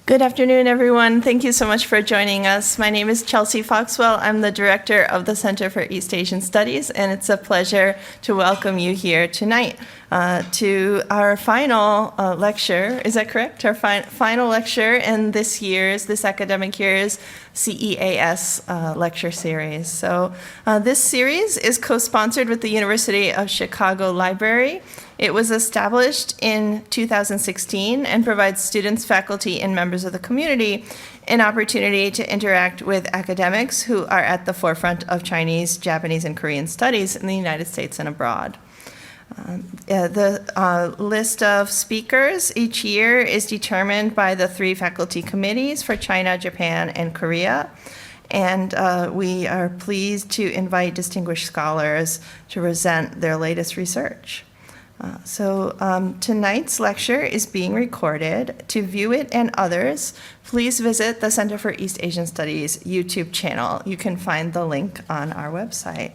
Good afternoon, everyone. Thank you so much for joining us. My name is Chelsea Foxwell. I'm the director of the Center for East Asian Studies, and it's a pleasure to welcome you here tonight to our final lecture. Is that correct? Our final lecture in this academic year's CEAS lecture series. So this series is co-sponsored with the University of Chicago Library. It was established in 2016 and provides students, faculty, and members of the community an opportunity to interact with academics who are at the forefront of Chinese, Japanese, and Korean studies in the United States and abroad. The list of speakers each year is determined by the 3 faculty committees for China, Japan, and Korea. And we are pleased to invite distinguished scholars to present their latest research. Tonight's lecture is being recorded. To view it and others, please visit the Center for East Asian Studies YouTube channel. You can find the link on our website.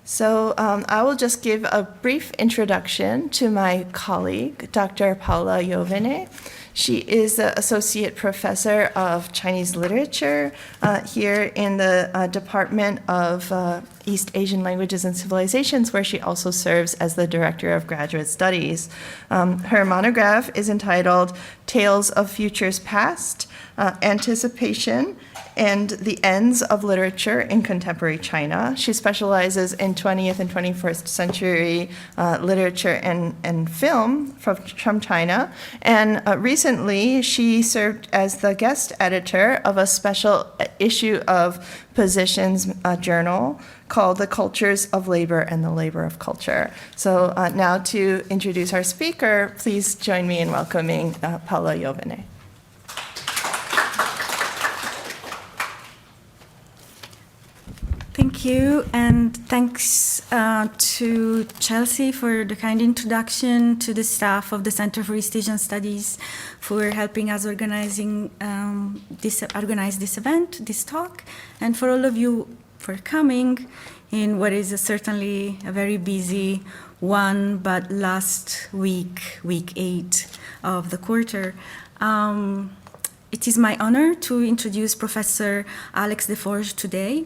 So I will just give a brief introduction to my colleague, Dr. Paula Jovine. She is the Associate Professor of Chinese Literature here in the Department of East Asian Languages and Civilizations, where she also serves as the Director of Graduate Studies. Her monograph is entitled Tales of Futures Past, Anticipation and the Ends of Literature in Contemporary China. She specializes in 20th and 21st century literature and film from China. And recently, she served as the guest editor of a special issue of Positions journal called The Cultures of Labor and the Labor of Culture. So now to introduce our speaker, please join me in welcoming Paula Jovine. Thank you, and thanks to Chelsea for the kind introduction, to the staff of the Center for East Asian Studies for helping us organize this event, this talk, and for all of you for coming in what is certainly a very busy one, but last week, week 8 of the quarter. It is my honor to introduce Professor Alex Deforge today.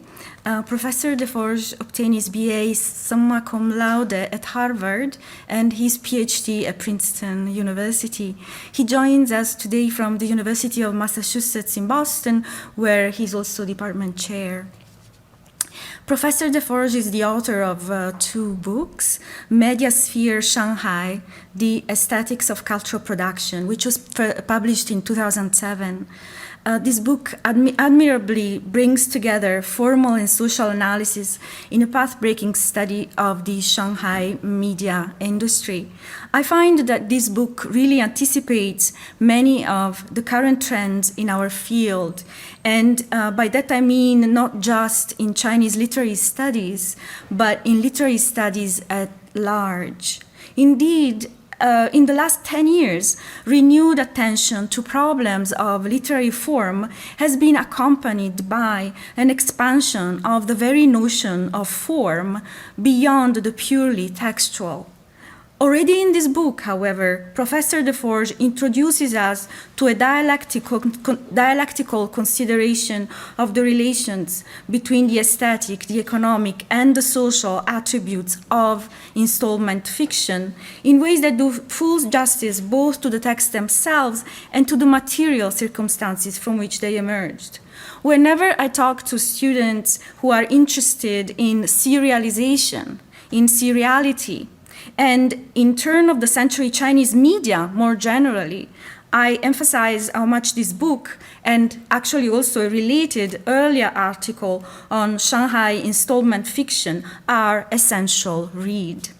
Professor Deforge obtained his BA summa cum laude at Harvard and his PhD at Princeton University. He joins us today from the University of Massachusetts in Boston, where he's also department chair. Professor Deforge is the author of 2 books, Mediasphere Shanghai, The Aesthetics of Cultural Production, which was published in 2007. This book admirably brings together formal and social analysis in a path-breaking study of the Shanghai media industry. I find that this book really anticipates many of the current trends in our field. And by that I mean not just in Chinese literary studies, but in literary studies at large. Indeed, in the last 10 years, renewed attention to problems of literary form has been accompanied by an expansion of the very notion of form beyond the purely textual. Already in this book, however, Professor Deforge introduces us to a dialectical consideration of the relations between the aesthetic, the economic, and the social attributes of installment fiction in ways that do full justice both to the texts themselves and to the material circumstances from which they emerged. Whenever I talk to students who are interested in serialization, in seriality, and in turn of the century Chinese media more generally, I emphasize how much this book, and actually also a related earlier article on Shanghai installment fiction, are essential read.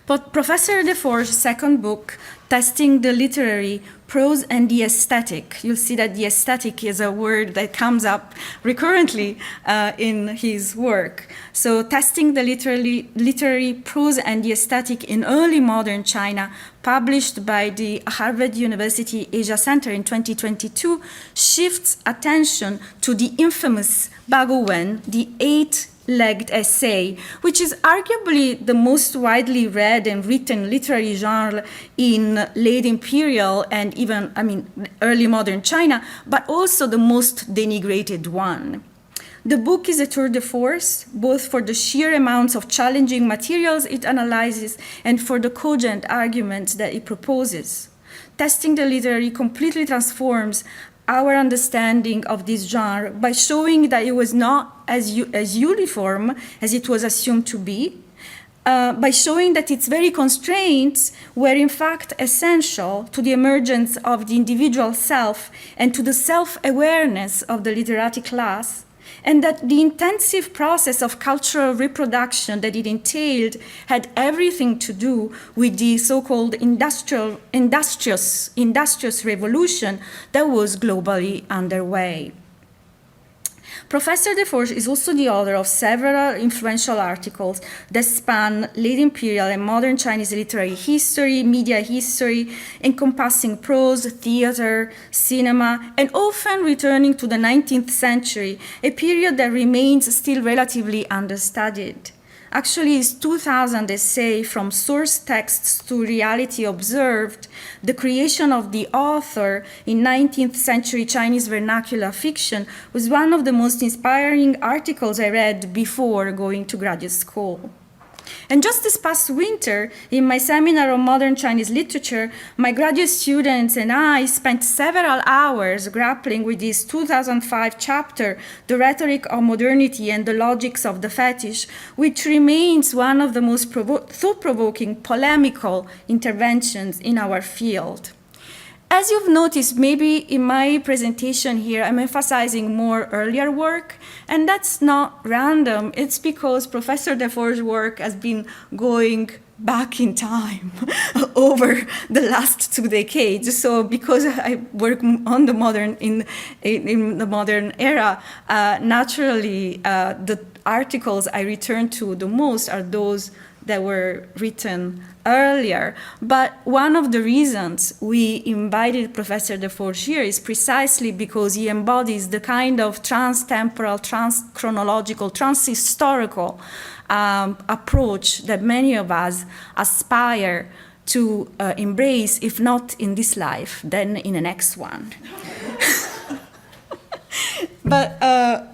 But Professor Deforge's second book, Testing the Literary, Prose and the Aesthetic. You'll see that the aesthetic is a word that comes up recurrently in his work. So Testing the Literary, Prose and the Aesthetic in Early Modern China, published by the Harvard University Asia Center in 2022, shifts attention to the infamous Baguwen, the 8 legged essay, which is arguably the most widely read and written literary genre in late imperial and even, early modern China, but also the most denigrated one. The book is a tour de force, both for the sheer amounts of challenging materials it analyzes and for the cogent arguments that it proposes. Testing the Literary completely transforms our understanding of this genre by showing that it was not as uniform as it was assumed to be, by showing that its very constraints were in fact essential to the emergence of the individual self and to the self-awareness of the literati class, and that the intensive process of cultural reproduction that it entailed had everything to do with the so-called industrious revolution that was globally underway. Professor Deforge is also the author of several influential articles that span late imperial and modern Chinese literary history, media history, encompassing prose, theater, cinema, and often returning to the 19th century, a period that remains still relatively understudied. Actually, his 2000 essay, From Source Texts to Reality Observed, the creation of the author in 19th century Chinese vernacular fiction, was one of the most inspiring articles I read before going to graduate school. And just this past winter, in my seminar on modern Chinese literature, my graduate students and I spent several hours grappling with this 2005 chapter, The Rhetoric of Modernity and the Logics of the Fetish, which remains one of the most thought-provoking, polemical interventions in our field. As you've noticed, maybe in my presentation here, I'm emphasizing more earlier work, and that's not random. It's because Professor Deforge's work has been going back in time over the last 2 decades. So because I work on the modern, in the modern era, naturally, the articles I return to the most are those that were written earlier. But one of the reasons we invited Professor Deforge here is precisely because he embodies the kind of trans-temporal, trans-chronological, trans-historical approach that many of us aspire to embrace, if not in this life, then in the next one. But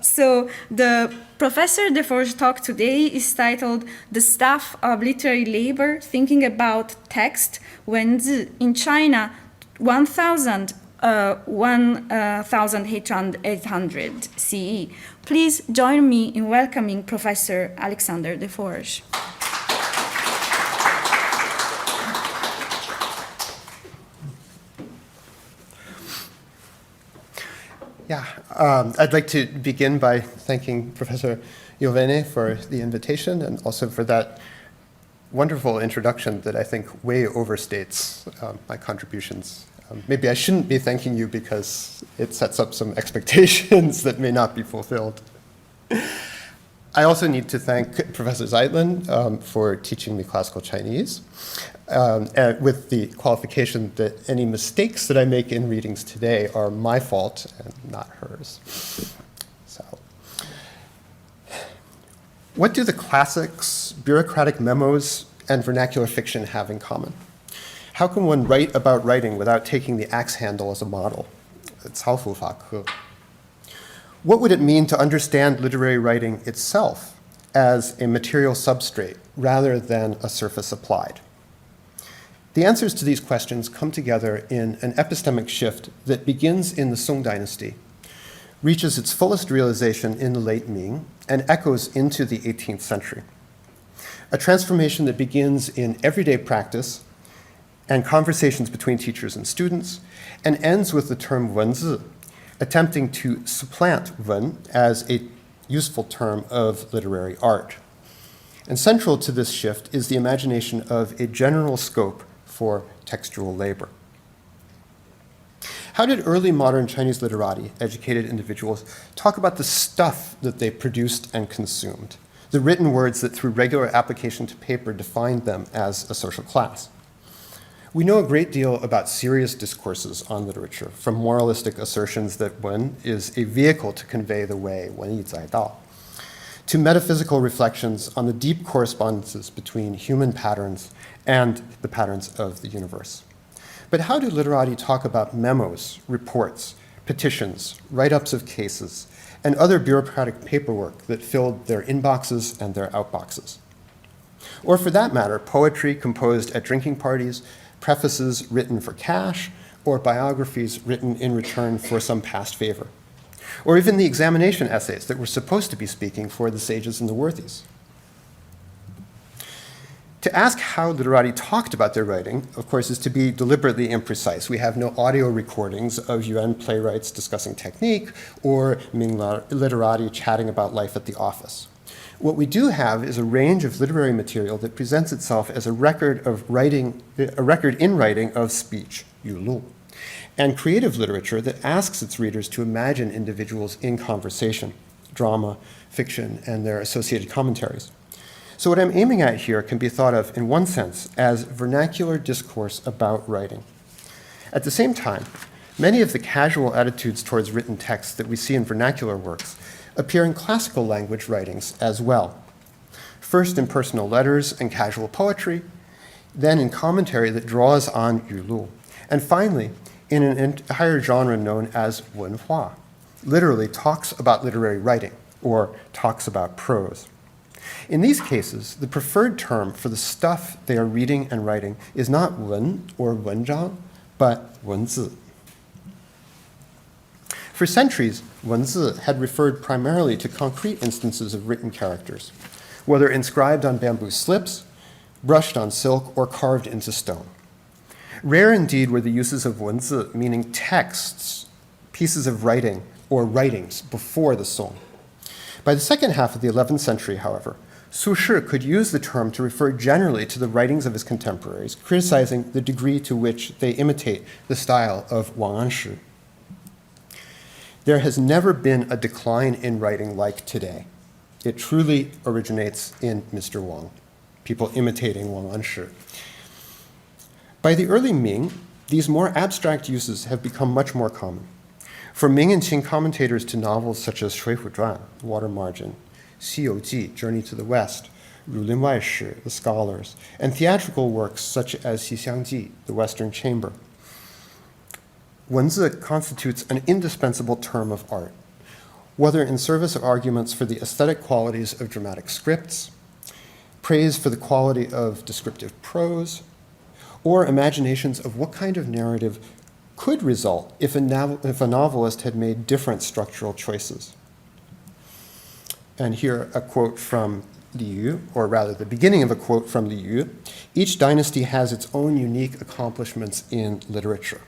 so the Professor Deforge's talk today is titled The Stuff of Literary Labor, Thinking About Text, wenzi, in China, 1800 CE. Please join me in welcoming Professor Alexander Deforge. Yeah, I'd like to begin by thanking Professor Iovene for the invitation and also for that wonderful introduction that I think way overstates my contributions. Maybe I shouldn't be thanking you because it sets up some expectations that may not be fulfilled. I also need to thank Professor Zeitlin for teaching me classical Chinese, with the qualification that any mistakes that I make in readings today are my fault and not hers. So, what do the classics, bureaucratic memos, and vernacular fiction have in common? How can one write about writing without taking the axe handle as a model? It's 操复法科. What would it mean to understand literary writing itself as a material substrate rather than a surface applied? The answers to these questions come together in an epistemic shift that begins in the Song dynasty, reaches its fullest realization in the late Ming, and echoes into the 18th century. A transformation that begins in everyday practice and conversations between teachers and students, and ends with the term wenzi, attempting to supplant wen as a useful term of literary art. And central to this shift is the imagination of a general scope for textual labor. How did early modern Chinese literati, educated individuals, talk about the stuff that they produced and consumed, the written words that through regular application to paper defined them as a social class? We know a great deal about serious discourses on literature, from moralistic assertions that wen is a vehicle to convey the way, 文艺载道, to metaphysical reflections on the deep correspondences between human patterns and the patterns of the universe. But how do literati talk about memos, reports, petitions, write-ups of cases, and other bureaucratic paperwork that filled their inboxes and their outboxes? Or for that matter, poetry composed at drinking parties, prefaces written for cash, or biographies written in return for some past favor? Or even the examination essays that were supposed to be speaking for the sages and the worthies? To ask how literati talked about their writing, of course, is to be deliberately imprecise. We have no audio recordings of Yuan playwrights discussing technique or Ming literati chatting about life at the office. What we do have is a range of literary material that presents itself as a record in writing of speech, 语录, and creative literature that asks its readers to imagine individuals in conversation, drama, fiction, and their associated commentaries. So what I'm aiming at here can be thought of, in one sense, as vernacular discourse about writing. At the same time, many of the casual attitudes towards written texts that we see in vernacular works appear in classical language writings as well. First in personal letters and casual poetry, then in commentary that draws on 语录, and finally in an entire genre known as 文化, literally talks about literary writing, or talks about prose. In these cases, the preferred term for the stuff they are reading and writing is not 文 or 文章, but 文字. For centuries, 文字 had referred primarily to concrete instances of written characters, whether inscribed on bamboo slips, brushed on silk, or carved into stone. Rare indeed were the uses of 文字, meaning texts, pieces of writing, or writings before the song. By the second half of the 11th century, however, Su Shi could use the term to refer generally to the writings of his contemporaries, criticizing the degree to which they imitate the style of Wang Anshi. There has never been a decline in writing like today. It truly originates in Mr. Wang, people imitating Wang Anshi. By the early Ming, these more abstract uses have become much more common. For Ming and Qing commentators to novels such as 水浒传, Water Margin, 西游记, Journey to the West, 儒林外史, The Scholars, and theatrical works such as 西厢记, The Western Chamber, 文字 constitutes an indispensable term of art, whether in service of arguments for the aesthetic qualities of dramatic scripts, praise for the quality of descriptive prose, or imaginations of what kind of narrative could result if a novelist had made different structural choices. And here a quote from Li Yu, or rather the beginning of a quote from Li Yu. Each dynasty has its own unique accomplishments in literature.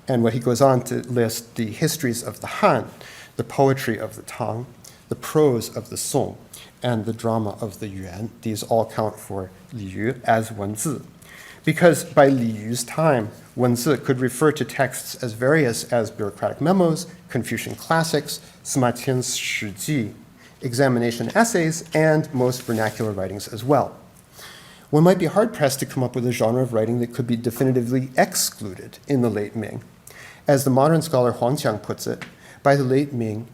And what he goes on to list the histories of the Han, the poetry of the Tang, the prose of the Song, and the drama of the Yuan. These all count for Li Yu as 文字. Because by Li Yu's time, 文字 could refer to texts as various as bureaucratic memos, Confucian classics, Sima Qian's 史记, examination essays, and most vernacular writings as well. One might be hard-pressed to come up with a genre of writing that could be definitively excluded in the late Ming. As the modern scholar Huang Qiang puts it, by the late Ming,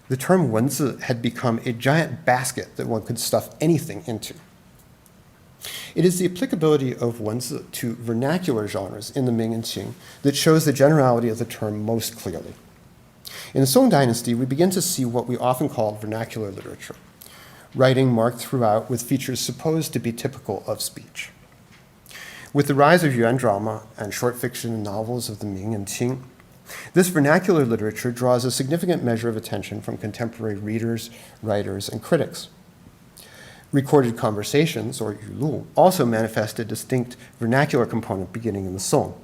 the term 文字 had become a giant basket that one could stuff anything into. It is the applicability of 文字 to vernacular genres in the Ming and Qing that shows the generality of the term most clearly. In the Song dynasty, we begin to see what we often call vernacular literature, writing marked throughout with features supposed to be typical of speech. With the rise of Yuan drama and short fiction and novels of the Ming and Qing, this vernacular literature draws a significant measure of attention from contemporary readers, writers, and critics. Recorded conversations, or 语录, also manifest a distinct vernacular component beginning in the Song.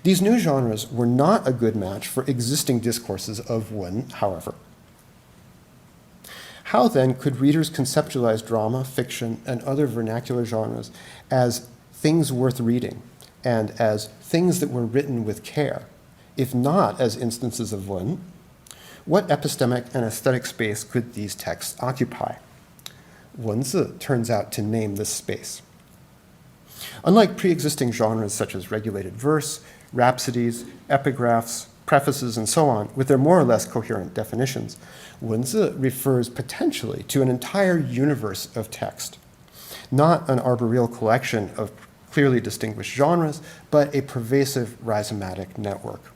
These new genres were not a good match for existing discourses of 文, however. How then could readers conceptualize drama, fiction, and other vernacular genres as things worth reading and as things that were written with care, if not as instances of 文? What epistemic and aesthetic space could these texts occupy? 文字 turns out to name this space. Unlike pre-existing genres such as regulated verse, rhapsodies, epigraphs, prefaces, and so on, with their more or less coherent definitions, 文字 refers potentially to an entire universe of text, not an arboreal collection of clearly distinguished genres, but a pervasive rhizomatic network.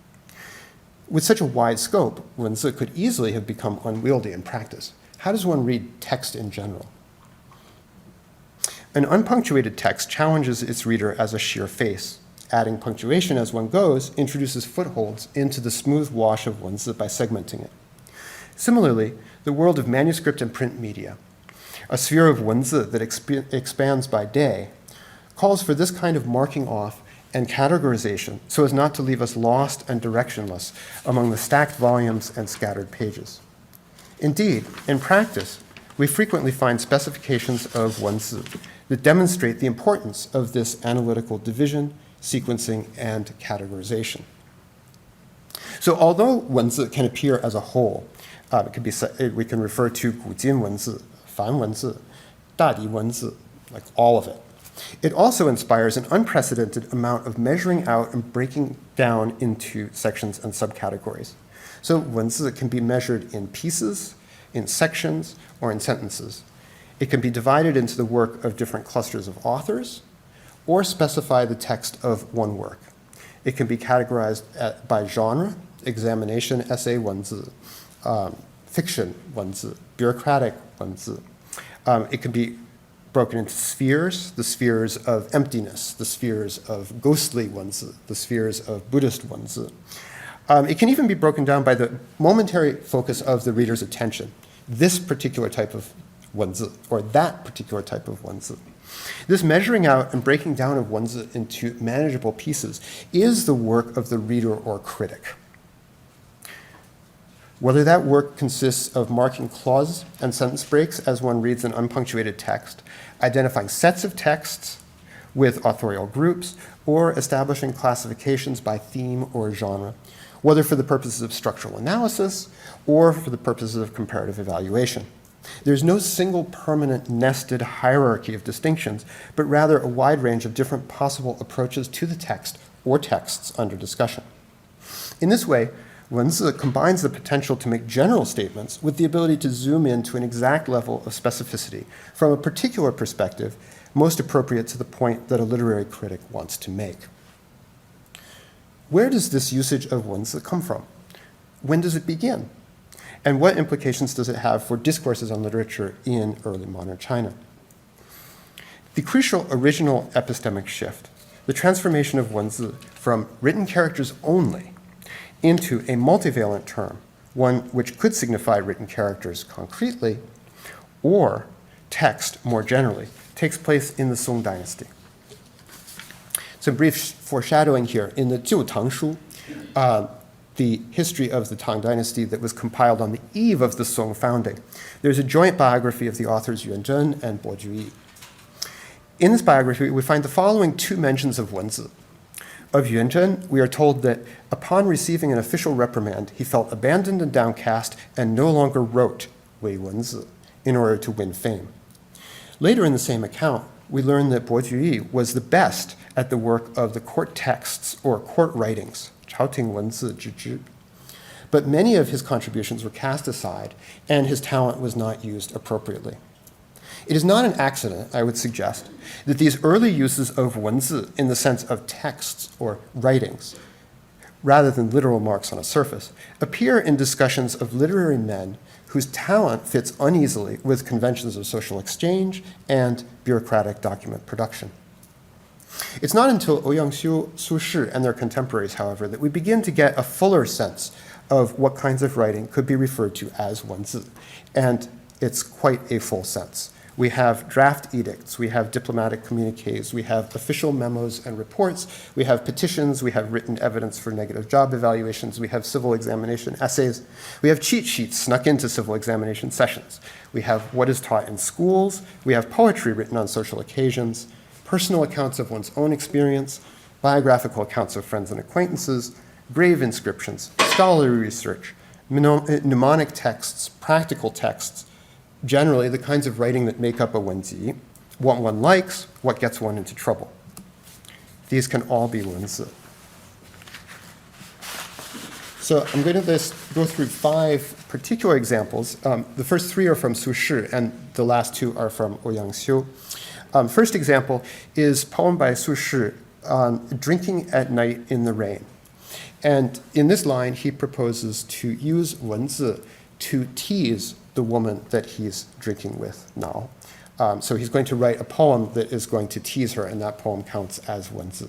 With such a wide scope, 文字 could easily have become unwieldy in practice. How does one read text in general? An unpunctuated text challenges its reader as a sheer face. Adding punctuation as one goes introduces footholds into the smooth wash of 文字 by segmenting it. Similarly, the world of manuscript and print media, a sphere of 文字 that expands by day, calls for this kind of marking off and categorization so as not to leave us lost and directionless among the stacked volumes and scattered pages. Indeed, in practice, we frequently find specifications of 文字 that demonstrate the importance of this analytical division, sequencing, and categorization. So although 文字 can appear as a whole, we can refer to 古今文字, 梵文字, 大抵文字, like all of it. It also inspires an unprecedented amount of measuring out and breaking down into sections and subcategories. So 文字 can be measured in pieces, in sections, or in sentences. It can be divided into the work of different clusters of authors, or specify the text of one work. It can be categorized by genre, examination, essay 文字, fiction 文字, bureaucratic 文字. It can be broken into spheres, the spheres of emptiness, the spheres of ghostly 文字, the spheres of Buddhist 文字. It can even be broken down by the momentary focus of the reader's attention, this particular type of 文字, or that particular type of 文字. This measuring out and breaking down of 文字 into manageable pieces is the work of the reader or critic. Whether that work consists of marking clause and sentence breaks as one reads an unpunctuated text, identifying sets of texts with authorial groups, or establishing classifications by theme or genre, whether for the purposes of structural analysis or for the purposes of comparative evaluation. There's no single permanent nested hierarchy of distinctions, but rather a wide range of different possible approaches to the text or texts under discussion. In this way, 文字 combines the potential to make general statements with the ability to zoom in to an exact level of specificity from a particular perspective most appropriate to the point that a literary critic wants to make. Where does this usage of 文字 come from? When does it begin? And what implications does it have for discourses on literature in early modern China? The crucial original epistemic shift, the transformation of 文字 from written characters only into a multivalent term, one which could signify written characters concretely or text more generally, takes place in the Song dynasty. Some brief foreshadowing here. In the 旧唐书, the history of the Tang dynasty that was compiled on the eve of the Song founding, there's a joint biography of the authors Yuan Zhen and Bo Juyi. In this biography, we find the following two mentions of 文字. Of Yuan Zhen, we are told that upon receiving an official reprimand, he felt abandoned and downcast and no longer wrote 为文字 in order to win fame. Later in the same account, we learn that Bo Juyi was the best at the work of the court texts or court writings, 朝廷文字之治. But many of his contributions were cast aside, and his talent was not used appropriately. It is not an accident, I would suggest, that these early uses of 文字 in the sense of texts or writings, rather than literal marks on a surface, appear in discussions of literary men whose talent fits uneasily with conventions of social exchange and bureaucratic document production. It's not until Ouyang-xiu, Su Shi, and their contemporaries, however, that we begin to get a fuller sense of what kinds of writing could be referred to as 文字, and it's quite a full sense. We have draft edicts, we have diplomatic communiques, we have official memos and reports, we have petitions, we have written evidence for negative job evaluations, we have civil examination essays, we have cheat sheets snuck into civil examination sessions, we have what is taught in schools, we have poetry written on social occasions, personal accounts of one's own experience, biographical accounts of friends and acquaintances, grave inscriptions, scholarly research, mnemonic texts, practical texts, generally the kinds of writing that make up a wenzi, what one likes, what gets one into trouble. These can all be 文字. So I'm going to go through 5 particular examples. The first 3 are from Su Shi, and the last 2 are from Ouyang Xiu. First example is a poem by Su Shi, Drinking at Night in the Rain. And in this line, he proposes to use wenzi to tease the woman that he's drinking with now. So he's going to write a poem that is going to tease her, and that poem counts as wenzi.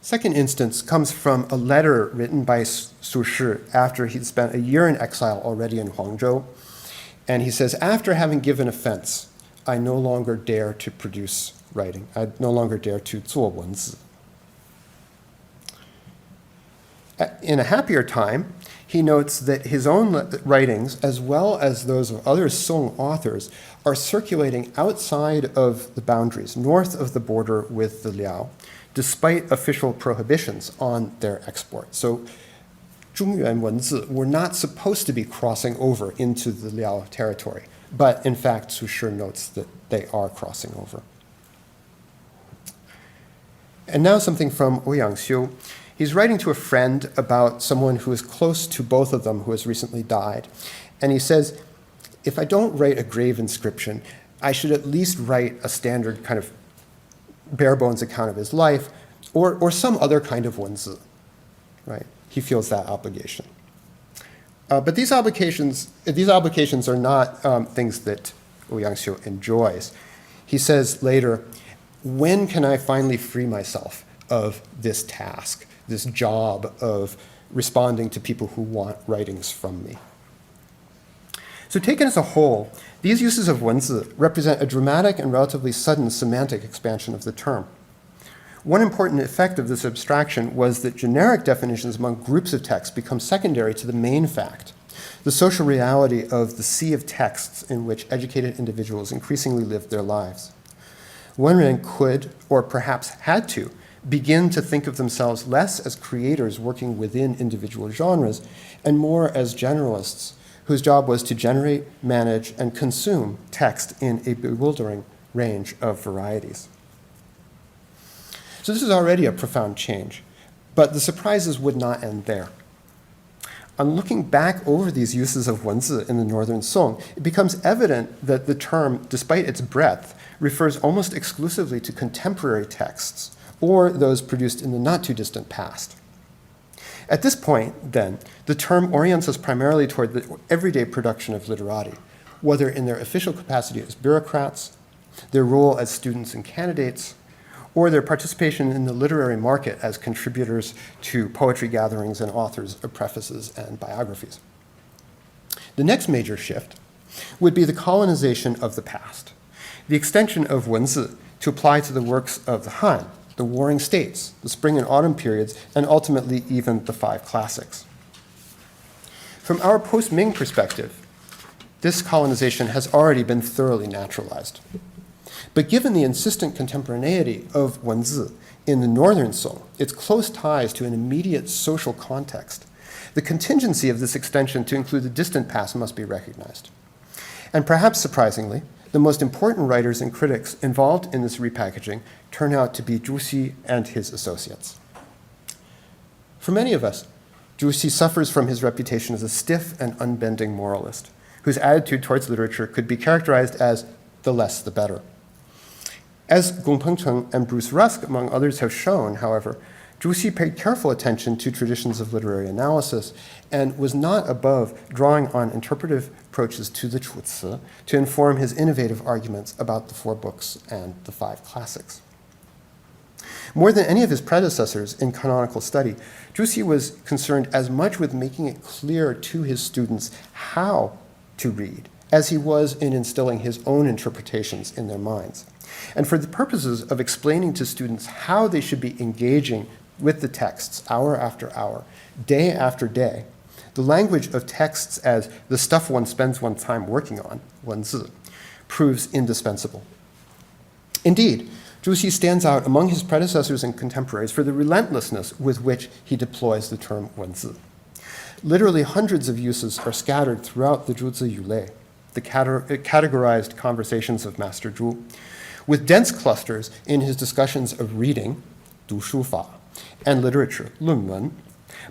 Second instance comes from a letter written by Su Shi after he'd spent a year in exile already in Huangzhou. And he says, after having given offense, I no longer dare to produce writing. I no longer dare to 做文字. In a happier time, he notes that his own writings, as well as those of other Song authors, are circulating outside of the boundaries, north of the border with the Liao, despite official prohibitions on their export. So, 中原文字 were not supposed to be crossing over into the Liao territory, but in fact, Su Shi notes that they are crossing over. And now something from Ouyang Xiu. He's writing to a friend about someone who is close to both of them who has recently died. And he says, if I don't write a grave inscription, I should at least write a standard kind of bare bones account of his life, or some other kind of wenzi, right? He feels that obligation. But these obligations are not things that Ouyang Xiu enjoys. He says later, when can I finally free myself of this task, this job of responding to people who want writings from me? So taken as a whole, these uses of wenzi represent a dramatic and relatively sudden semantic expansion of the term. One important effect of this abstraction was that generic definitions among groups of texts become secondary to the main fact, the social reality of the sea of texts in which educated individuals increasingly lived their lives. Wenren could, or perhaps had to, begin to think of themselves less as creators working within individual genres and more as generalists whose job was to generate, manage, and consume text in a bewildering range of varieties. So this is already a profound change, but the surprises would not end there. On looking back over these uses of wenzi in the Northern Song, it becomes evident that the term, despite its breadth, refers almost exclusively to contemporary texts, or those produced in the not-too-distant past. At this point, then, the term orients us primarily toward the everyday production of literati, whether in their official capacity as bureaucrats, their role as students and candidates, or their participation in the literary market as contributors to poetry gatherings and authors of prefaces and biographies. The next major shift would be the colonization of the past, the extension of wenzi to apply to the works of the Han, the Warring States, the spring and autumn periods, and ultimately even the 5 classics. From our post-Ming perspective, this colonization has already been thoroughly naturalized. But given the insistent contemporaneity of wenzi in the Northern Song, its close ties to an immediate social context, the contingency of this extension to include the distant past must be recognized. And perhaps surprisingly, the most important writers and critics involved in this repackaging turn out to be Zhu Xi and his associates. For many of us, Zhu Xi suffers from his reputation as a stiff and unbending moralist, whose attitude towards literature could be characterized as the less the better. As Gong Pengcheng and Bruce Rusk, among others, have shown, however, Zhu Xi paid careful attention to traditions of literary analysis and was not above drawing on interpretive approaches to the Chuci to inform his innovative arguments about the 4 books and the 5 classics. More than any of his predecessors in canonical study, Zhu Xi was concerned as much with making it clear to his students how to read as he was in instilling his own interpretations in their minds. And for the purposes of explaining to students how they should be engaging with the texts hour after hour, day after day, the language of texts as the stuff one spends one's time working on, wenzi, proves indispensable. Indeed, Zhu Xi stands out among his predecessors and contemporaries for the relentlessness with which he deploys the term wenzi. Literally hundreds of uses are scattered throughout the Zhuzi Yulei, the categorized conversations of Master Zhu, with dense clusters in his discussions of reading, 读书法, and literature, 论文,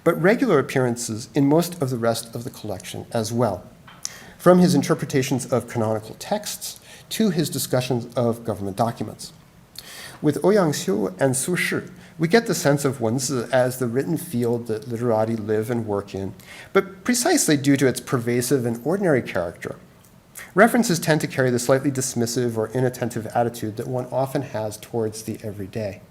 but regular appearances in most of the rest of the collection as well, from his interpretations of canonical texts to his discussions of government documents. With Ouyang-xiu and Su Shi, we get the sense of wenzi as the written field that literati live and work in, but precisely due to its pervasive and ordinary character. References tend to carry the slightly dismissive or inattentive attitude that one often has towards the everyday.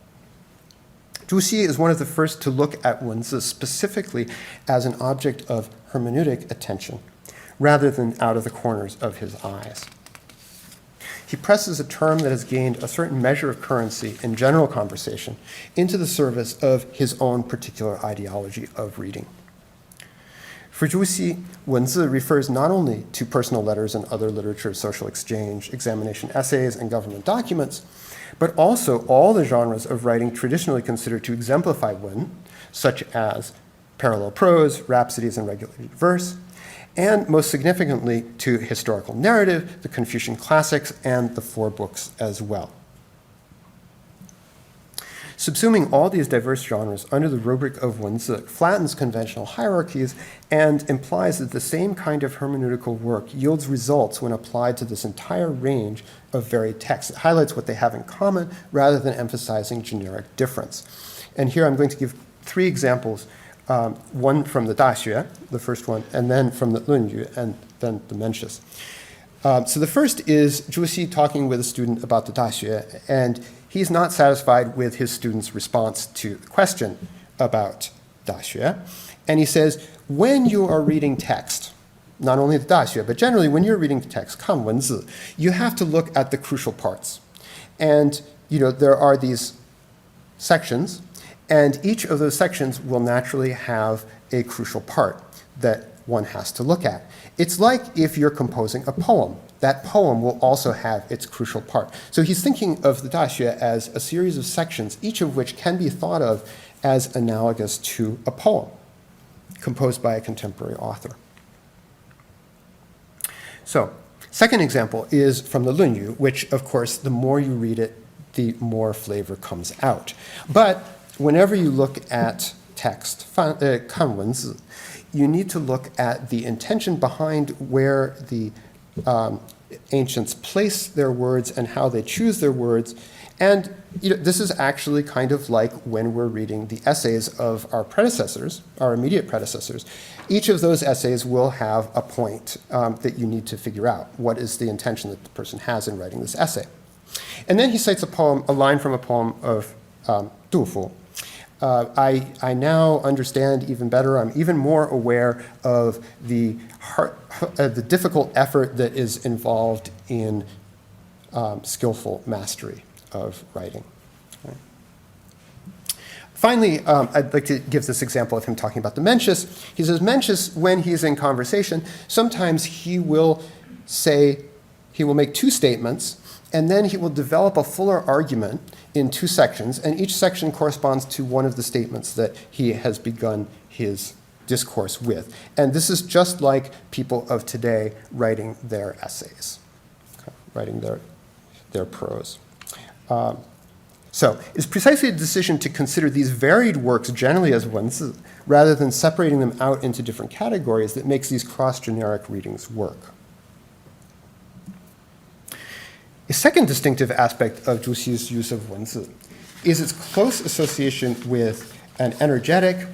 Zhu Xi is one of the first to look at wenzi specifically as an object of hermeneutic attention, rather than out of the corners of his eyes. He presses a term that has gained a certain measure of currency in general conversation into the service of his own particular ideology of reading. For Zhu Xi, wenzi refers not only to personal letters and other literature of social exchange, examination essays, and government documents, but also all the genres of writing traditionally considered to exemplify wen, such as parallel prose, rhapsodies, and regulated verse, and most significantly to historical narrative, the Confucian classics, and the four books as well. Subsuming all these diverse genres under the rubric of wenzi flattens conventional hierarchies and implies that the same kind of hermeneutical work yields results when applied to this entire range of varied texts. It highlights what they have in common rather than emphasizing generic difference. And here I'm going to give three examples, one from the Daxue, the first one, and then from the Lunyu, and then the Mencius. So the first is Zhu Xi talking with a student about the Daxue, and he's not satisfied with his student's response to the question about Daxue. And he says, when you are reading text, not only the Daxue, but generally when you're reading text, kan wenzi, you have to look at the crucial parts. And there are these sections, and each of those sections will naturally have a crucial part that one has to look at. It's like if you're composing a poem. That poem will also have its crucial part. So he's thinking of the Daxue as a series of sections, each of which can be thought of as analogous to a poem composed by a contemporary author. So, second example is from the Lunyu, which, of course, the more you read it, the more flavor comes out. But whenever you look at text, kan wenzi, you need to look at the intention behind where the ancients place their words and how they choose their words. And this is actually kind of like when we're reading the essays of our predecessors, our immediate predecessors. Each of those essays will have a point that you need to figure out. What is the intention that the person has in writing this essay? And then he cites a line from a poem of Du Fu. I now understand even better. I'm even more aware of the difficult effort that is involved in skillful mastery of writing. Okay. Finally, I'd like to give this example of him talking about the Mencius. He says, Mencius, when he's in conversation, sometimes he will make two statements, and then he will develop a fuller argument in two sections, and each section corresponds to one of the statements that he has begun his discourse with. And this is just like people of today writing their essays, okay, writing their prose. So it's precisely the decision to consider these varied works generally as wenzi, rather than separating them out into different categories, that makes these cross-generic readings work. A second distinctive aspect of Zhu Xi's use of wenzi is its close association with an energetic,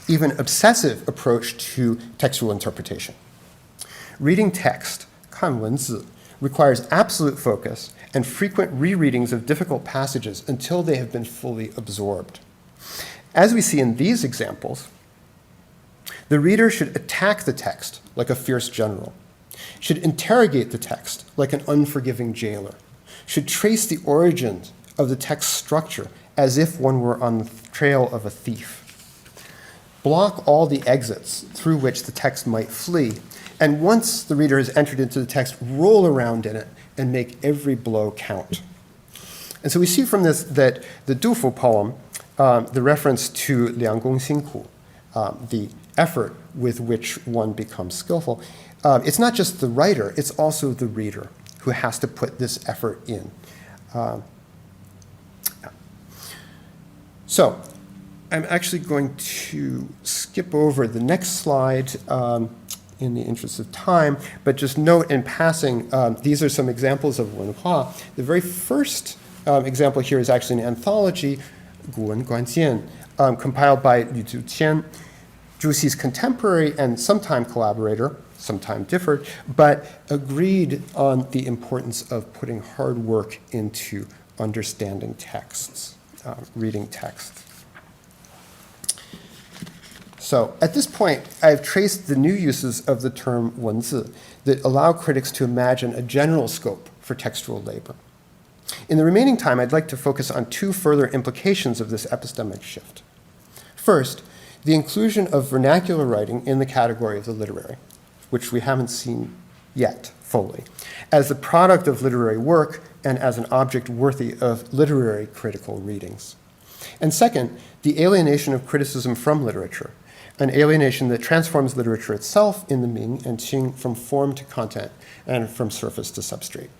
even obsessive approach to textual interpretation. Reading text, kan wenzi, requires absolute focus and frequent rereadings of difficult passages until they have been fully absorbed. As we see in these examples, the reader should attack the text like a fierce general, should interrogate the text like an unforgiving jailer, should trace the origins of the text structure as if one were on the trail of a thief, block all the exits through which the text might flee, and once the reader has entered into the text, roll around in it and make every blow count. And so we see from this that the Du Fu poem, the reference to Liang Gong Xin Ku, the effort with which one becomes skillful, it's not just the writer, it's also the reader who has to put this effort in. So I'm actually going to skip over the next slide in the interest of time, but just note in passing, these are some examples of wenhua. The very first example here is actually an anthology, 古文观见, compiled by Liu Zuqian, Zhuxi's contemporary and sometime collaborator, sometime differed, but agreed on the importance of putting hard work into understanding texts, reading texts. So at this point, I've traced the new uses of the term wenzi that allow critics to imagine a general scope for textual labor. In the remaining time, I'd like to focus on two further implications of this epistemic shift. First, the inclusion of vernacular writing in the category of the literary, which we haven't seen yet fully, as the product of literary work and as an object worthy of literary critical readings. And second, the alienation of criticism from literature, an alienation that transforms literature itself in the Ming and Qing from form to content and from surface to substrate.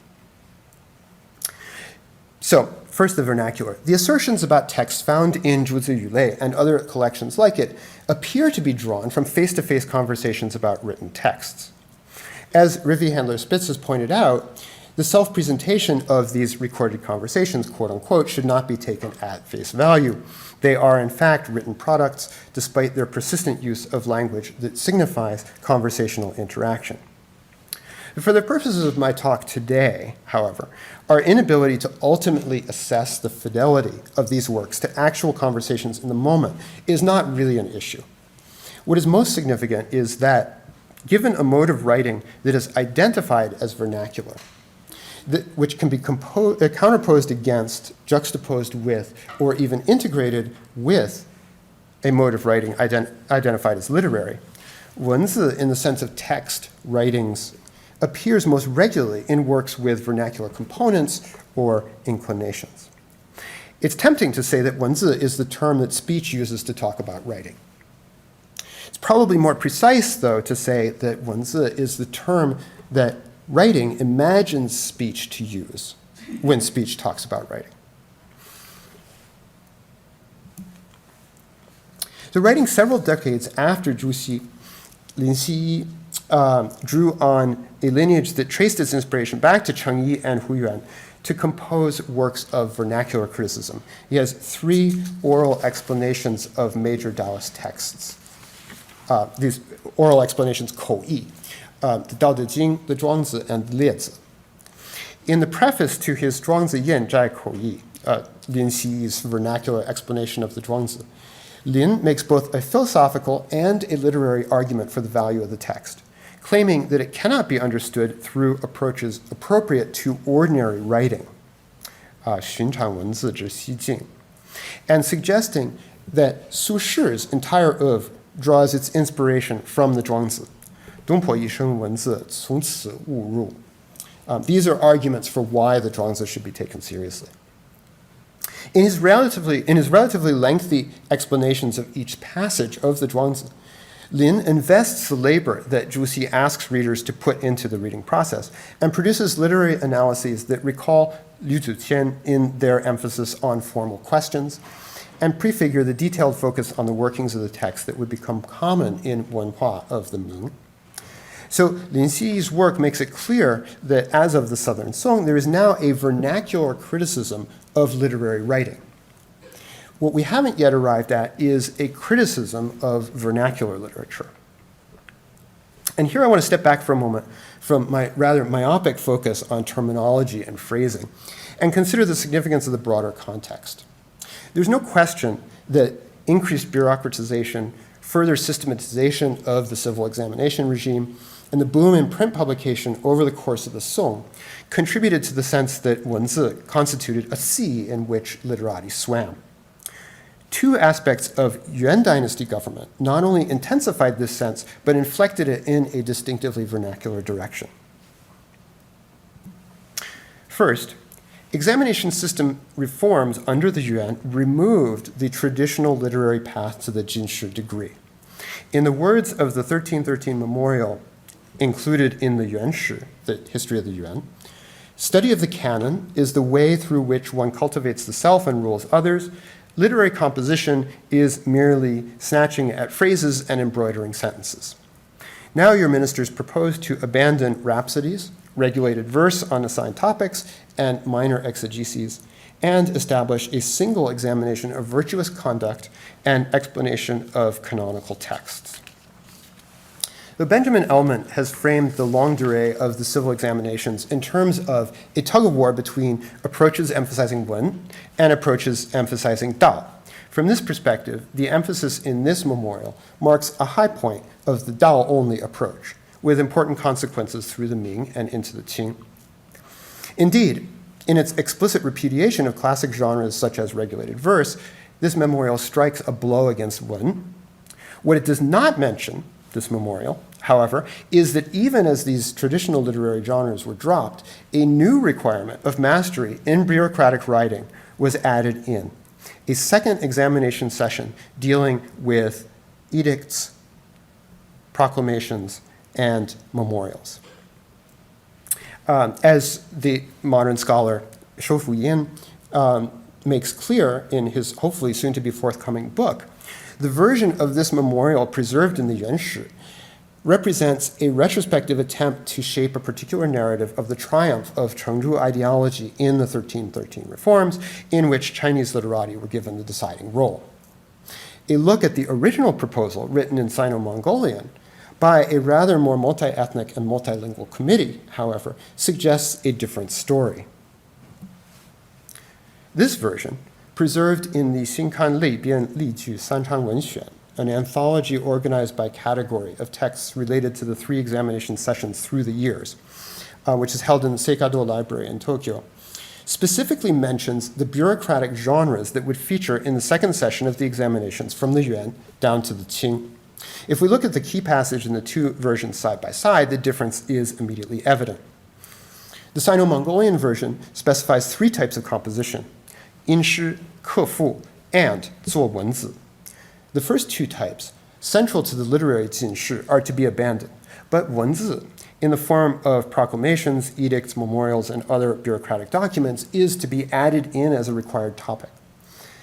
So, first the vernacular. The assertions about text found in Zhuzi Yulei and other collections like it appear to be drawn from face-to-face conversations about written texts. As Rivi Handler-Spitz has pointed out, the self-presentation of these recorded conversations, quote unquote, should not be taken at face value. They are, in fact, written products, despite their persistent use of language that signifies conversational interaction. For the purposes of my talk today, however, our inability to ultimately assess the fidelity of these works to actual conversations in the moment is not really an issue. What is most significant is that, given a mode of writing that is identified as vernacular, which can be counterposed against, juxtaposed with, or even integrated with a mode of writing identified as literary, wenzi, in the sense of text, writings, appears most regularly in works with vernacular components or inclinations. It's tempting to say that wenzi is the term that speech uses to talk about writing. It's probably more precise, though, to say that wenzi is the term that writing imagines speech to use when speech talks about writing. So writing several decades after Zhuxi, Lin Xiyi drew on a lineage that traced its inspiration back to Cheng Yi and Hu Yuan to compose works of vernacular criticism. He has 3 oral explanations of major Taoist texts. These oral explanations, kou yi, the Dao De Jing, the Zhuangzi, and Liezi. In the preface to his Zhuangzi Yan Zhai Kou Yi, Lin Xiyi's vernacular explanation of the Zhuangzi, Lin makes both a philosophical and a literary argument for the value of the text, claiming that it cannot be understood through approaches appropriate to ordinary writing, 寻常文字之西境, and suggesting that Su Shi's entire oeuvre draws its inspiration from the Zhuangzi. 东坡一生文字从此误入. These are arguments for why the Zhuangzi should be taken seriously. In his relatively lengthy explanations of each passage of the Zhuangzi, Lin invests the labor that Zhuxi asks readers to put into the reading process and produces literary analyses that recall Liu Zuqian in their emphasis on formal questions and prefigure the detailed focus on the workings of the text that would become common in wenhua of the Ming. So Lin Xiyi's work makes it clear that as of the Southern Song, there is now a vernacular criticism of literary writing. What we haven't yet arrived at is a criticism of vernacular literature. And here I want to step back for a moment from my rather myopic focus on terminology and phrasing and consider the significance of the broader context. There's no question that increased bureaucratization, further systematization of the civil examination regime, and the boom in print publication over the course of the Song contributed to the sense that wenzi constituted a sea in which literati swam. 2 aspects of Yuan dynasty government not only intensified this sense, but inflected it in a distinctively vernacular direction. First, examination system reforms under the Yuan removed the traditional literary path to the Jinshi degree. In the words of the 1313 memorial included in the Yuan Shi, the history of the Yuan, study of the canon is the way through which one cultivates the self and rules others. Literary composition is merely snatching at phrases and embroidering sentences. Now your ministers propose to abandon rhapsodies, regulated verse on assigned topics, and minor exegeses, and establish a single examination of virtuous conduct and explanation of canonical texts. Though Benjamin Ellman has framed the longue durée of the civil examinations in terms of a tug-of-war between approaches emphasizing wen and approaches emphasizing dao. From this perspective, the emphasis in this memorial marks a high point of the dao-only approach, with important consequences through the Ming and into the Qing. Indeed, in its explicit repudiation of classic genres such as regulated verse, this memorial strikes a blow against wen. What it does not mention, this memorial, however, is that even as these traditional literary genres were dropped, a new requirement of mastery in bureaucratic writing was added in. A second examination session dealing with edicts, proclamations, and memorials. As the modern scholar Shou Fuyin makes clear in his hopefully soon to be forthcoming book, the version of this memorial preserved in the Yuan Shi represents a retrospective attempt to shape a particular narrative of the triumph of Chengzhu ideology in the 1313 reforms, in which Chinese literati were given the deciding role. A look at the original proposal, written in Sino-Mongolian, by a rather more multi-ethnic and multilingual committee, however, suggests a different story. This version, preserved in the Xinkan Li Bian Li Ju Sanchang Wenxuan, an anthology organized by category of texts related to the 3 examination sessions through the years, which is held in the Seikado Library in Tokyo, specifically mentions the bureaucratic genres that would feature in the second session of the examinations from the Yuan down to the Qing. If we look at the key passage in the 2 versions side by side, the difference is immediately evident. The Sino-Mongolian version specifies 3 types of composition: 音诗, 刻赋, and 做文字. The first 2 types, central to the literary 进士, are to be abandoned, but 文字, in the form of proclamations, edicts, memorials, and other bureaucratic documents, is to be added in as a required topic.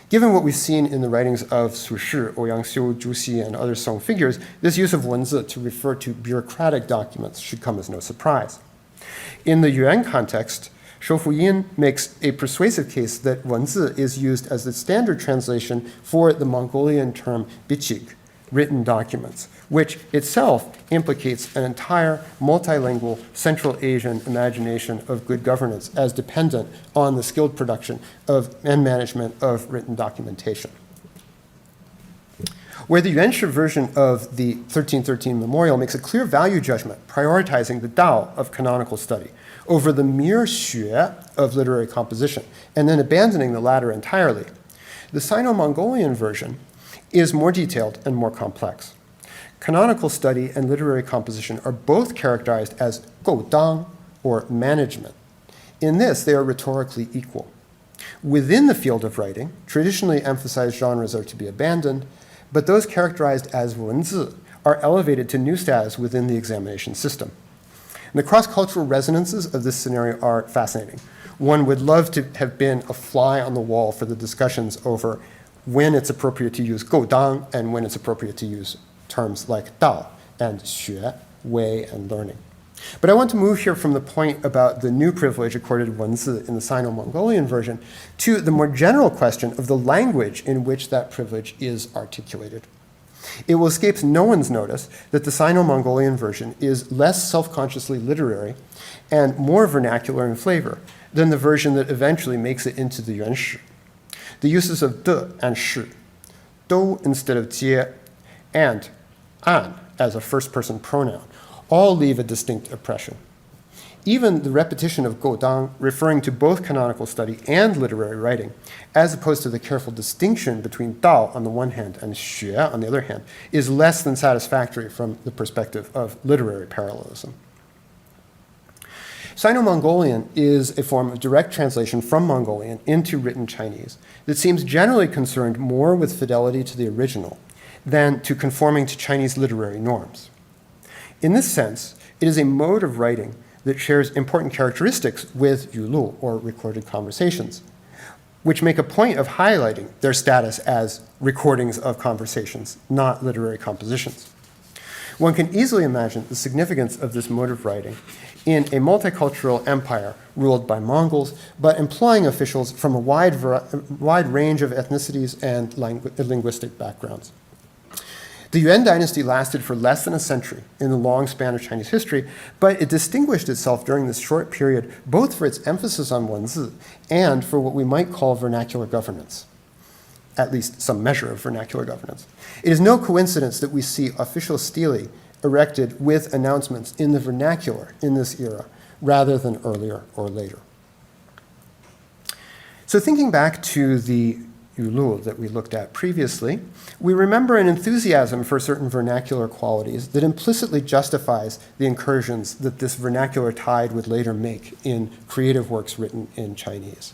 Given what we've seen in the writings of Su Shi, Ouyang Xiu, Zhu Xi, and other Song figures, this use of 文字 to refer to bureaucratic documents should come as no surprise. In the Yuan context, Shou Fuyin makes a persuasive case that 文字 is used as the standard translation for the Mongolian term bichik, written documents, which itself implicates an entire multilingual Central Asian imagination of good governance as dependent on the skilled production of and management of written documentation. Where the Yuanshi version of the 1313 memorial makes a clear value judgment prioritizing the Dao of canonical study over the mere xue of literary composition, and then abandoning the latter entirely, the Sino-Mongolian version is more detailed and more complex. Canonical study and literary composition are both characterized as goudang, or management. In this, they are rhetorically equal. Within the field of writing, traditionally emphasized genres are to be abandoned, but those characterized as wenzi are elevated to new status within the examination system. And the cross-cultural resonances of this scenario are fascinating. One would love to have been a fly on the wall for the discussions over when it's appropriate to use goudang and when it's appropriate to use terms like dao and xue, way, and learning. But I want to move here from the point about the new privilege accorded wenzi in the Sino-Mongolian version to the more general question of the language in which that privilege is articulated. It will escape no one's notice that the Sino-Mongolian version is less self-consciously literary and more vernacular in flavor than the version that eventually makes it into the Yuanshi. The uses of de and shi, dou instead of jie, and an as a first-person pronoun, all leave a distinct impression. Even the repetition of goudang, referring to both canonical study and literary writing, as opposed to the careful distinction between dao on the one hand and xue on the other hand, is less than satisfactory from the perspective of literary parallelism. Sino-Mongolian is a form of direct translation from Mongolian into written Chinese that seems generally concerned more with fidelity to the original than to conforming to Chinese literary norms. In this sense, it is a mode of writing that shares important characteristics with yulu, or recorded conversations. which make a point of highlighting their status as recordings of conversations, not literary compositions. One can easily imagine the significance of this mode of writing in a multicultural empire ruled by Mongols, but employing officials from a wide range of ethnicities and linguistic backgrounds. The Yuan dynasty lasted for less than a century in the long span of Chinese history, but it distinguished itself during this short period both for its emphasis on wenzi and for what we might call vernacular governance, at least some measure of vernacular governance. It is no coincidence that we see official stelae erected with announcements in the vernacular in this era, rather than earlier or later. So thinking back to the Yulu that we looked at previously, we remember an enthusiasm for certain vernacular qualities that implicitly justifies the incursions that this vernacular tide would later make in creative works written in Chinese.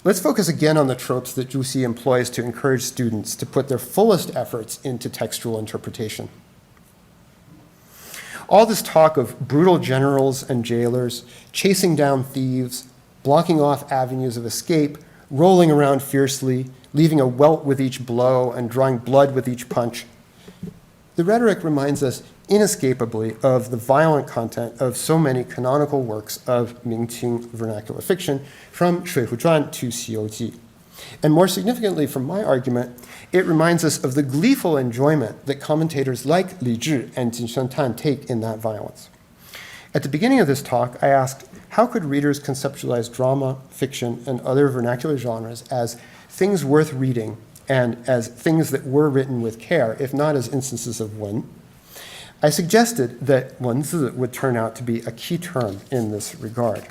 Let's focus again on the tropes that Zhu Xi employs to encourage students to put their fullest efforts into textual interpretation. All this talk of brutal generals and jailers, chasing down thieves, blocking off avenues of escape, rolling around fiercely, leaving a welt with each blow and drawing blood with each punch. The rhetoric reminds us inescapably of the violent content of so many canonical works of Ming-Qing vernacular fiction, from 水浒传 to 西游记. And more significantly, from my argument, it reminds us of the gleeful enjoyment that commentators like Li Zhi and Jin Shengtan take in that violence. At the beginning of this talk, I asked, how could readers conceptualize drama, fiction, and other vernacular genres as things worth reading and as things that were written with care, if not as instances of wen? I suggested that wenzi would turn out to be a key term in this regard.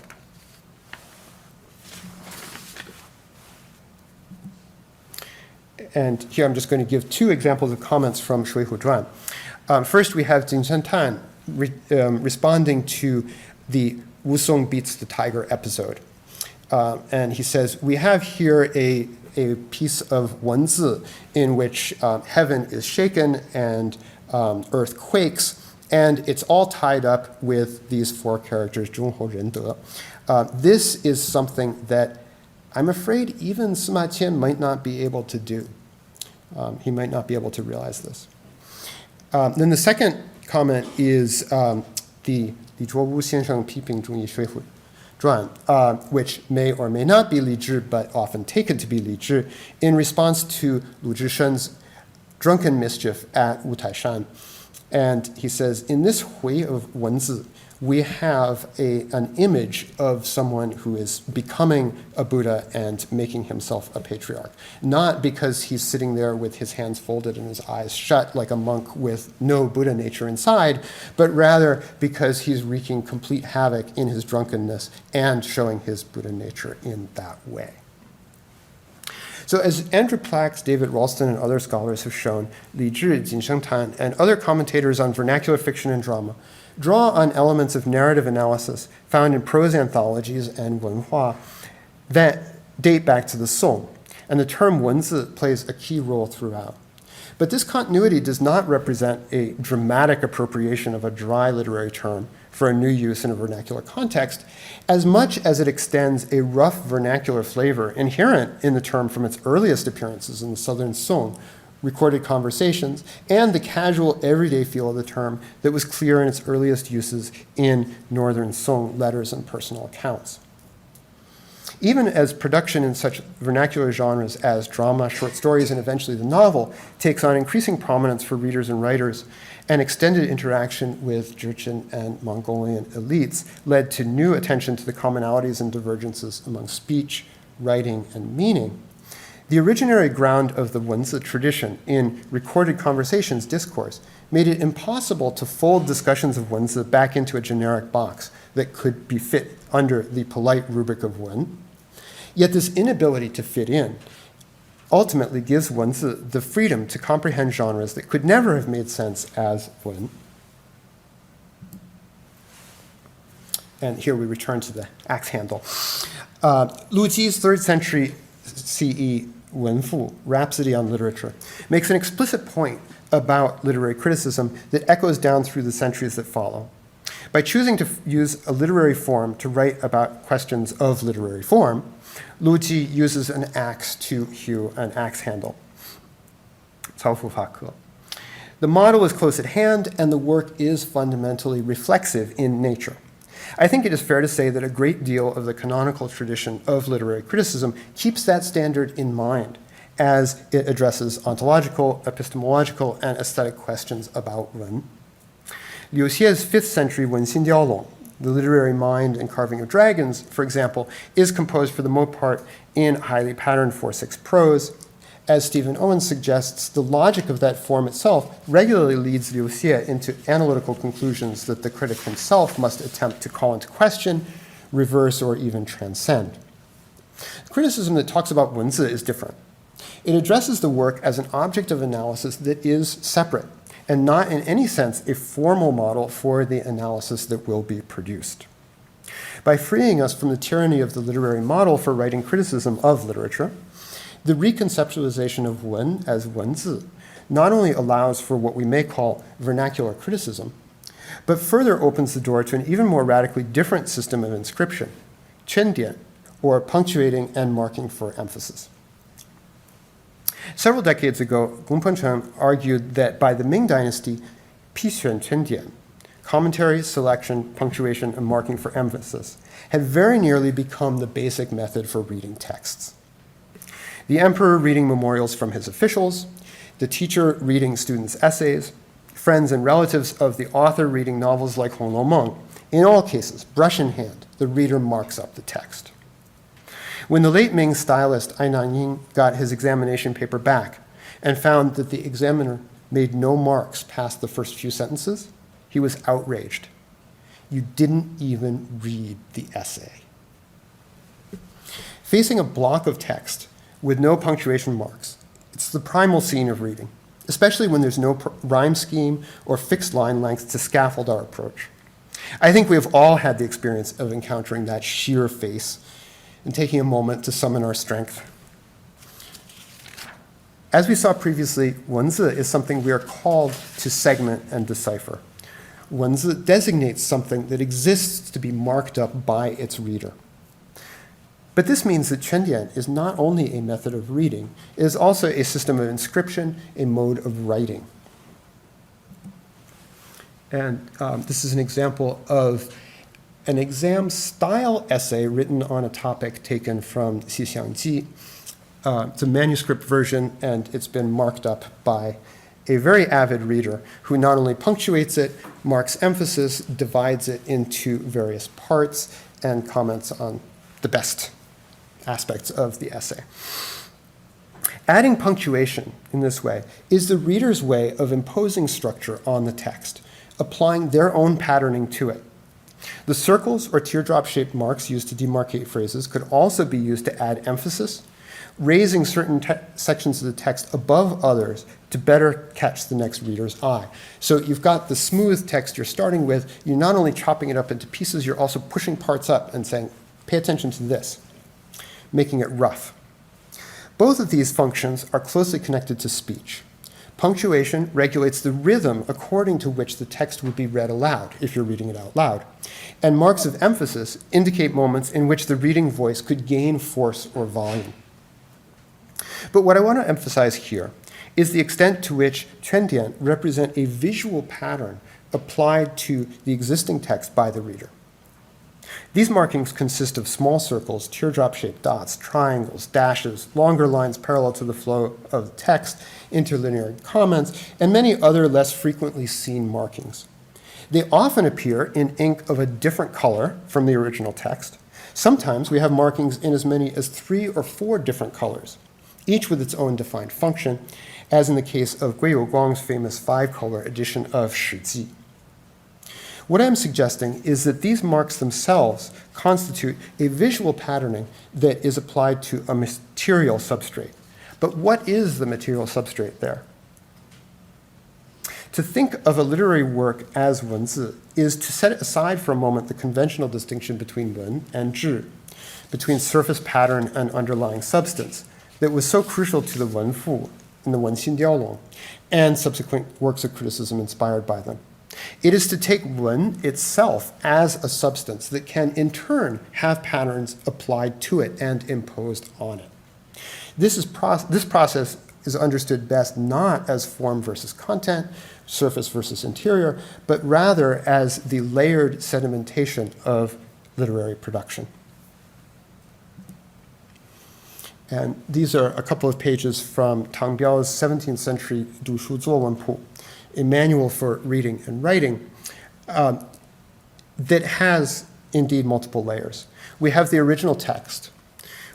And here I'm just going to give two examples of comments from 水浒传. First, we have Jin Shengtan responding to the Wu Song beats the tiger episode. And he says, we have here a piece of wenzi in which heaven is shaken and earth quakes, and it's all tied up with these four characters, 忠厚仁德. This is something that I'm afraid even Sima Qian might not be able to do. He might not be able to realize this. Then the second comment is the 卓吾先生批评中医水浒传, which may or may not be Li Zhi, but often taken to be Li Zhi, in response to Lu Zhishen's drunken mischief at Wu Taishan. And he says, in this hui of wenzi, we have an image of someone who is becoming a Buddha and making himself a patriarch. Not because he's sitting there with his hands folded and his eyes shut like a monk with no Buddha nature inside, but rather because he's wreaking complete havoc in his drunkenness and showing his Buddha nature in that way. So as Andrew Plax, David Ralston, and other scholars have shown, Li Zhi, Jin Shengtan, and other commentators on vernacular fiction and drama draw on elements of narrative analysis found in prose anthologies and wenhua that date back to the Song, and the term wenzi plays a key role throughout. But this continuity does not represent a dramatic appropriation of a dry literary term for a new use in a vernacular context, as much as it extends a rough vernacular flavor inherent in the term from its earliest appearances in the Southern Song, recorded conversations, and the casual everyday feel of the term that was clear in its earliest uses in Northern Song letters and personal accounts. Even as production in such vernacular genres as drama, short stories, and eventually the novel takes on increasing prominence for readers and writers, and extended interaction with Jurchen and Mongolian elites led to new attention to the commonalities and divergences among speech, writing, and meaning, the originary ground of the wenzi tradition in recorded conversations discourse made it impossible to fold discussions of wenzi back into a generic box that could be fit under the polite rubric of wen. Yet this inability to fit in ultimately gives wenzi the freedom to comprehend genres that could never have made sense as wen. And here we return to the axe handle. Lu Ji's 3rd century CE Wenfu, Rhapsody on Literature, makes an explicit point about literary criticism that echoes down through the centuries that follow. By choosing to use a literary form to write about questions of literary form, Lu Ji uses an axe to hew an axe handle. 操复法科. The model is close at hand, and the work is fundamentally reflexive in nature. I think it is fair to say that a great deal of the canonical tradition of literary criticism keeps that standard in mind as it addresses ontological, epistemological, and aesthetic questions about wen. Liu Xie's 5th century Wenxin Diaolong, the literary mind and carving of dragons, for example, is composed for the most part in highly patterned 4/6 prose. As Stephen Owen suggests, the logic of that form itself regularly leads Liu Xie into analytical conclusions that the critic himself must attempt to call into question, reverse, or even transcend. The criticism that talks about wenzi is different. It addresses the work as an object of analysis that is separate, and not in any sense a formal model for the analysis that will be produced. By freeing us from the tyranny of the literary model for writing criticism of literature, the reconceptualization of wen as wenzi not only allows for what we may call vernacular criticism, but further opens the door to an even more radically different system of inscription, quandian, or punctuating and marking for emphasis. Several decades ago, Gong Pengcheng argued that by the Ming Dynasty, pixuan quandian, commentary, selection, punctuation, and marking for emphasis, had very nearly become the basic method for reading texts. The emperor reading memorials from his officials, the teacher reading students' essays, friends and relatives of the author reading novels like Hong Lo Meng. In all cases, brush in hand, the reader marks up the text. When the late Ming stylist Ai Nanyin got his examination paper back and found that the examiner made no marks past the first few sentences, he was outraged. You didn't even read the essay. Facing a block of text with no punctuation marks, it's the primal scene of reading, especially when there's no rhyme scheme or fixed line length to scaffold our approach. I think we have all had the experience of encountering that sheer face and taking a moment to summon our strength. As we saw previously, wenzi is something we are called to segment and decipher. Wenzi designates something that exists to be marked up by its reader. But this means that quandian is not only a method of reading, it is also a system of inscription, a mode of writing. And this is an example of an exam-style essay written on a topic taken from Xixiangji. It's a manuscript version, and it's been marked up by a very avid reader who not only punctuates it, marks emphasis, divides it into various parts, and comments on the best aspects of the essay. Adding punctuation in this way is the reader's way of imposing structure on the text, applying their own patterning to it. The circles or teardrop-shaped marks used to demarcate phrases could also be used to add emphasis, raising certain sections of the text above others to better catch the next reader's eye. So you've got the smooth text you're starting with. You're not only chopping it up into pieces, you're also pushing parts up and saying, pay attention to this, making it rough. Both of these functions are closely connected to speech. Punctuation regulates the rhythm according to which the text would be read aloud, if you're reading it out loud. And marks of emphasis indicate moments in which the reading voice could gain force or volume. But what I want to emphasize here is the extent to which quandian represent a visual pattern applied to the existing text by the reader. These markings consist of small circles, teardrop-shaped dots, triangles, dashes, longer lines parallel to the flow of the text, interlinear comments, and many other less frequently seen markings. They often appear in ink of a different color from the original text. Sometimes we have markings in as many as 3 or 4 different colors, each with its own defined function, as in the case of Gui Youguang's famous 5-color edition of Shi Ji. What I'm suggesting is that these marks themselves constitute a visual patterning that is applied to a material substrate. But what is the material substrate there? To think of a literary work as wenzi is to set aside for a moment the conventional distinction between wen and zhi, between surface pattern and underlying substance, that was so crucial to the Wenfu and the Wenxin Diaolong, and subsequent works of criticism inspired by them. It is to take wen itself as a substance that can in turn have patterns applied to it and imposed on it. This process is understood best not as form versus content, surface versus interior, but rather as the layered sedimentation of literary production. And these are a couple of pages from Tang Biao's 17th century 读书作文谱, a manual for reading and writing that has indeed multiple layers. We have the original text.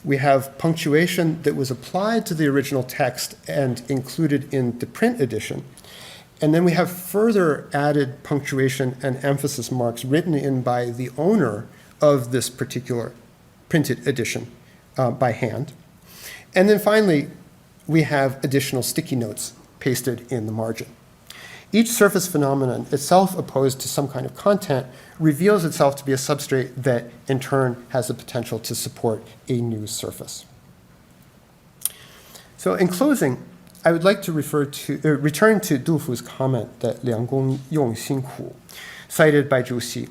We have punctuation that was applied to the original text and included in the print edition. And then we have further added punctuation and emphasis marks written in by the owner of this particular printed edition by hand. And then finally, we have additional sticky notes pasted in the margin. Each surface phenomenon, itself opposed to some kind of content, reveals itself to be a substrate that in turn has the potential to support a new surface. So in closing, I would like to return to Du Fu's comment that 两公用辛苦, cited by Zhu Xi.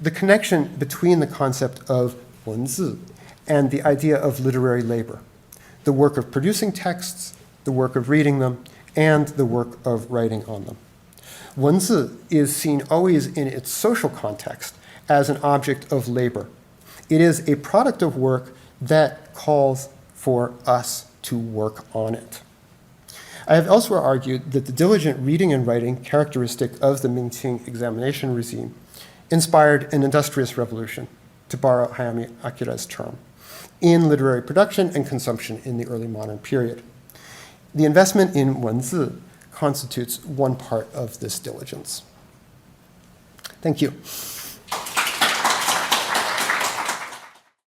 The connection between the concept of wenzi and the idea of literary labor, the work of producing texts, the work of reading them, and the work of writing on them. Wenzi is seen always in its social context as an object of labor. It is a product of work that calls for us to work on it. I have elsewhere argued that the diligent reading and writing characteristic of the Ming examination regime inspired an industrious revolution, to borrow Hayami Akira's term, in literary production and consumption in the early modern period. The investment in wenzi constitutes one part of this diligence. Thank you.